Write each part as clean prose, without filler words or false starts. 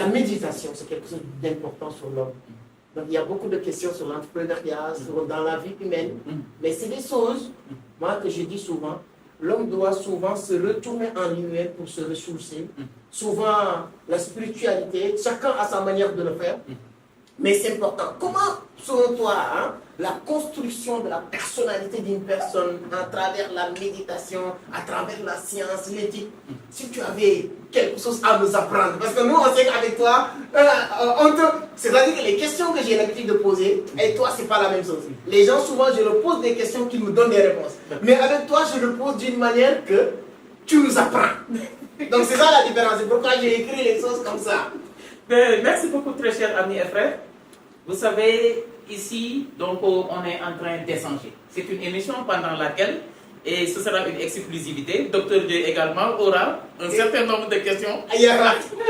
la méditation, c'est quelque chose d'important sur l'homme. Donc il y a beaucoup de questions sur l'entrepreneuriat, dans la vie humaine, mais c'est des choses, moi, que je dis souvent, l'homme doit souvent se retourner en lui-même pour se ressourcer. Souvent, la spiritualité, chacun a sa manière de le faire, mais c'est important. Comment, selon toi, la construction de la personnalité d'une personne à travers la méditation, à travers la science, l'éthique, si tu avais quelque chose à nous apprendre, parce que nous, on sait qu'avec toi, c'est-à-dire que les questions que j'ai l'habitude de poser, et toi, c'est pas la même chose. Les gens, souvent, je leur pose des questions qui me donnent des réponses. Mais avec toi, je le pose d'une manière que tu nous apprends. Donc, c'est ça la différence. C'est pourquoi j'ai écrit les choses comme ça. Merci beaucoup, très chers amis et frères. Vous savez, ici, donc, on est en train d'échanger. C'est une émission pendant laquelle, et ce sera une exclusivité, Dr Dieu également aura un certain nombre de questions Exactement.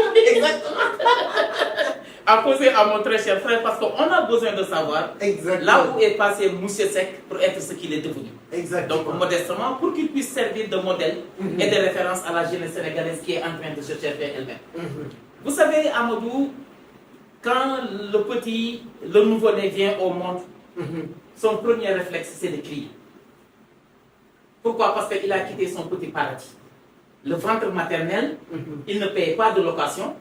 à poser à mon très cher frère, parce qu'on a besoin de savoir là où est passé Moussé Seck pour être ce qu'il est devenu. Exactement. Donc, modestement, pour qu'il puisse servir de modèle et de référence à la jeunesse sénégalaise qui est en train de se chercher elle-même. Vous savez, Amadou, quand le nouveau-né vient au monde, son premier réflexe, c'est de crier. Pourquoi? Parce qu'il a quitté son petit paradis. Le ventre maternel, il ne payait pas de location,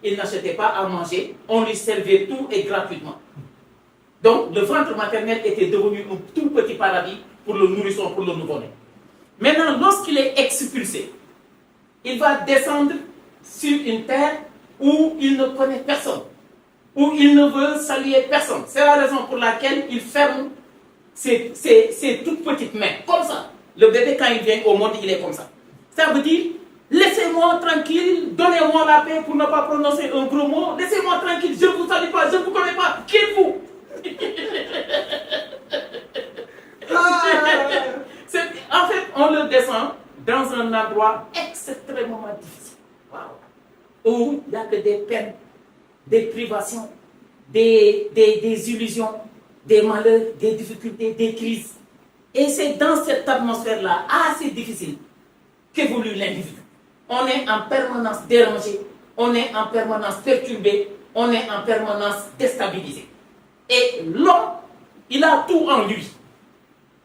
il n'achetait pas à manger, on lui servait tout et gratuitement. Donc, le ventre maternel était devenu un tout petit paradis pour le nourrisson, pour le nouveau-né. Maintenant, lorsqu'il est expulsé, il va descendre sur une terre où il ne connaît personne, où il ne veut saluer personne. C'est la raison pour laquelle il ferme ses toutes petites mains, comme ça. Le bébé, quand il vient au monde, il est comme ça. Ça veut dire, laissez-moi tranquille, donnez-moi la paix pour ne pas prononcer un gros mot. Laissez-moi tranquille, je ne vous salue pas, je ne vous connais pas. Qui êtes-vous? En fait, on le descend dans un endroit extrêmement difficile. Où il n'y a que des peines, des privations, des illusions, des malheurs, des difficultés, des crises. Et c'est dans cette atmosphère-là, assez difficile, qu'évolue l'individu. On est en permanence dérangé, on est en permanence perturbé, on est en permanence déstabilisé. Et l'homme, il a tout en lui.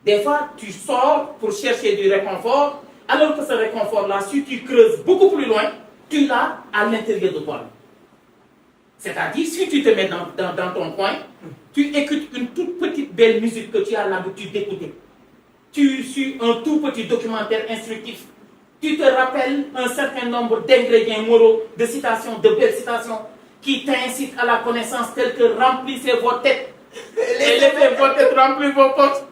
Des fois, tu sors pour chercher du réconfort, alors que ce réconfort-là, si tu creuses beaucoup plus loin, tu l'as à l'intérieur de toi. C'est-à-dire, si tu te mets dans ton coin, tu écoutes une toute petite belle musique que tu as l'habitude d'écouter. Tu suis un tout petit documentaire instructif. Tu te rappelles un certain nombre d'ingrédients moraux, de citations, de belles citations, qui t'incitent à la connaissance telle que remplissez vos têtes, et laissez vos têtes remplir vos poches.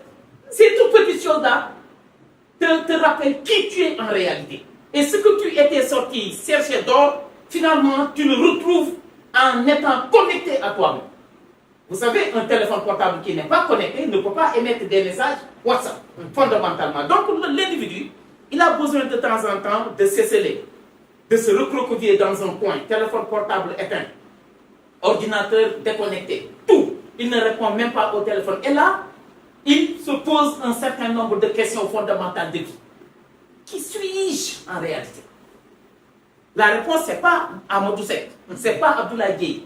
Ces toutes petites choses-là te rappellent qui tu es en réalité. Et ce que tu étais sorti chercher d'or, finalement, tu le retrouves en étant connecté à toi-même. Vous savez, un téléphone portable qui n'est pas connecté ne peut pas émettre des messages WhatsApp, fondamentalement. Donc, l'individu, il a besoin de temps en temps de s'esseler, de se recroqueviller dans un coin, téléphone portable éteint, ordinateur déconnecté, tout. Il ne répond même pas au téléphone. Et là, il se pose un certain nombre de questions fondamentales de vie. Qui suis-je en réalité? La réponse, ce n'est pas Amadou Seck, ce n'est pas Abdoulaye Gueye,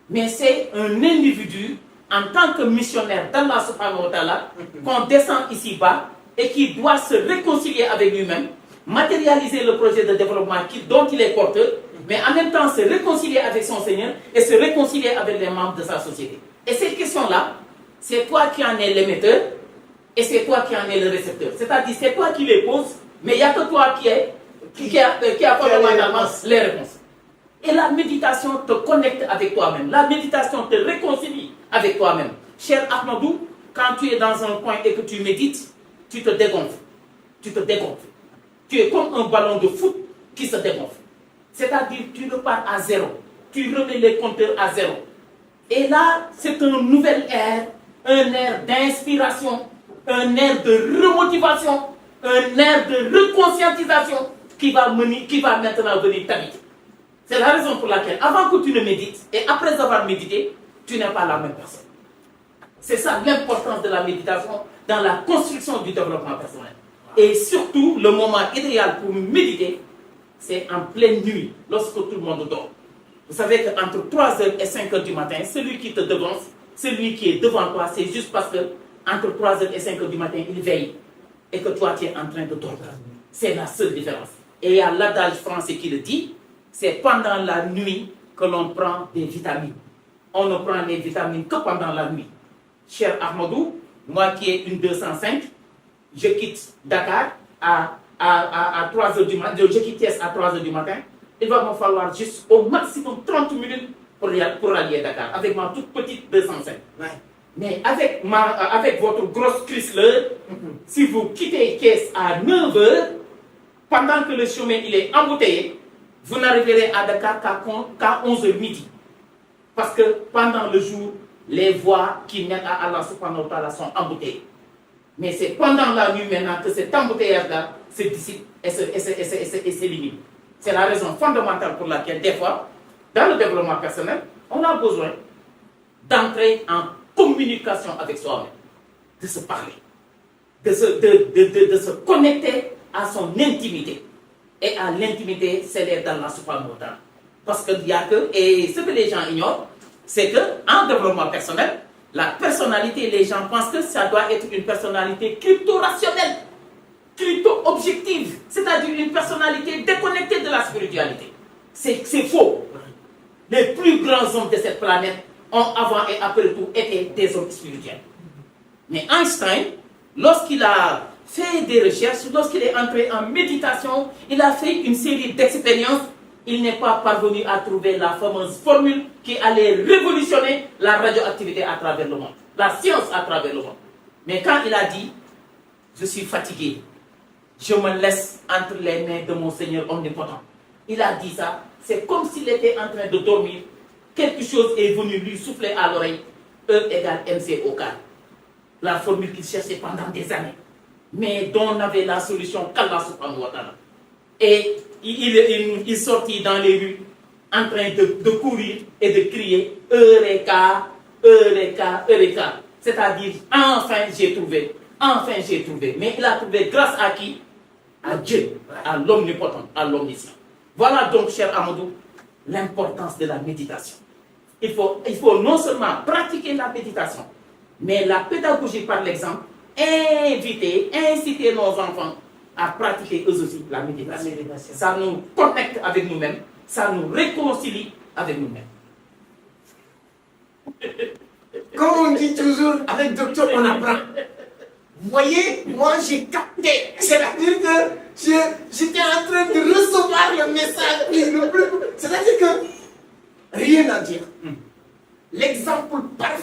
mais c'est un individu en tant que missionnaire d'Allah subhanahu wa ta'ala qu'on descend ici-bas et qui doit se réconcilier avec lui-même, matérialiser le projet de développement dont il est porteur, mais en même temps se réconcilier avec son Seigneur et se réconcilier avec les membres de sa société. Et ces questions-là, c'est toi qui en es l'émetteur et c'est toi qui en es le récepteur. C'est-à-dire, c'est toi qui les poses, mais il n'y a que toi qui a fondamentalement les réponses. Et la méditation te connecte avec toi-même. La méditation te réconcilie avec toi-même. Cher Ahmadou, quand tu es dans un coin et que tu médites, tu te dégonfles. Tu te dégonfles. Tu es comme un ballon de foot qui se dégonfle. C'est-à-dire, tu repars à zéro. Tu remets les compteurs à zéro. Et là, c'est un nouvel air, un air d'inspiration, un air de remotivation, un air de reconscientisation qui va maintenant venir t'habiter. C'est la raison pour laquelle, avant que tu ne médites, et après avoir médité, tu n'es pas la même personne. C'est ça l'importance de la méditation dans la construction du développement personnel. Et surtout, le moment idéal pour méditer, c'est en pleine nuit, lorsque tout le monde dort. Vous savez qu'entre 3h et 5h du matin, celui qui te devance, celui qui est devant toi, c'est juste parce que entre 3h et 5h du matin, il veille et que toi, tu es en train de dormir. C'est la seule différence. Et il y a l'adage français qui le dit, c'est pendant la nuit que l'on prend des vitamines. On ne prend les vitamines que pendant la nuit. Cher Ahmadou, moi qui ai une 205, je quitte Dakar à 3h du matin, je quitte Thiès à 3h du matin. Il va me falloir juste au maximum 30 minutes pour allier Dakar, avec ma toute petite 205. Ouais. Mais avec votre grosse Chrysler, si vous quittez Thiès à 9h, pendant que le chemin il est embouteillé, vous n'arriverez à Dakar qu'à 11h midi. Parce que pendant le jour, les voies qui mènent à Allah subhanahu wa ta'ala sont embouteillées. Mais c'est pendant la nuit maintenant que cet embouteillage-là se dissipe et s'élimine. C'est la raison fondamentale pour laquelle, des fois, dans le développement personnel, on a besoin d'entrer en communication avec soi-même, de se parler, de se connecter à son intimité. Et à l'intimité, c'est l'aide d'Allah subhanahu wa ta'ala. Parce qu'il y a que, et ce que les gens ignorent, c'est qu'en développement personnel, la personnalité, les gens pensent que ça doit être une personnalité crypto-rationnelle, crypto-objective, c'est-à-dire une personnalité déconnectée de la spiritualité. C'est faux. Les plus grands hommes de cette planète ont avant et après tout été des hommes spirituels. Mais Einstein, lorsqu'il a fait des recherches, lorsqu'il est entré en méditation, il a fait une série d'expériences. Il n'est pas parvenu à trouver la fameuse formule qui allait révolutionner la radioactivité à travers le monde, la science à travers le monde. Mais quand il a dit, je suis fatigué, je me laisse entre les mains de mon Seigneur omnipotent, il a dit ça, c'est comme s'il était en train de dormir, quelque chose est venu lui souffler à l'oreille, E égale MC au quart. La formule qu'il cherchait pendant des années, mais dont on avait la solution qu'Allah subhanahu wa ta'ala. Et il sortit dans les rues en train de courir et de crier Eureka, Eureka, Eureka. C'est-à-dire, enfin j'ai trouvé, enfin j'ai trouvé. Mais il a trouvé grâce à qui? À Dieu, à l'omnipotent, à l'omniscient. Voilà donc, cher Amadou, l'importance de la méditation. Il faut non seulement pratiquer la méditation, mais la pédagogie par l'exemple, inciter nos enfants à pratiquer eux aussi la méditation. Ça nous connecte avec nous-mêmes, ça nous réconcilie avec nous-mêmes. Comme on dit toujours, avec docteur, on apprend. Vous voyez, moi j'ai capté. C'est-à-dire que j'étais en train de recevoir le message. C'est-à-dire que rien à dire. L'exemple parfait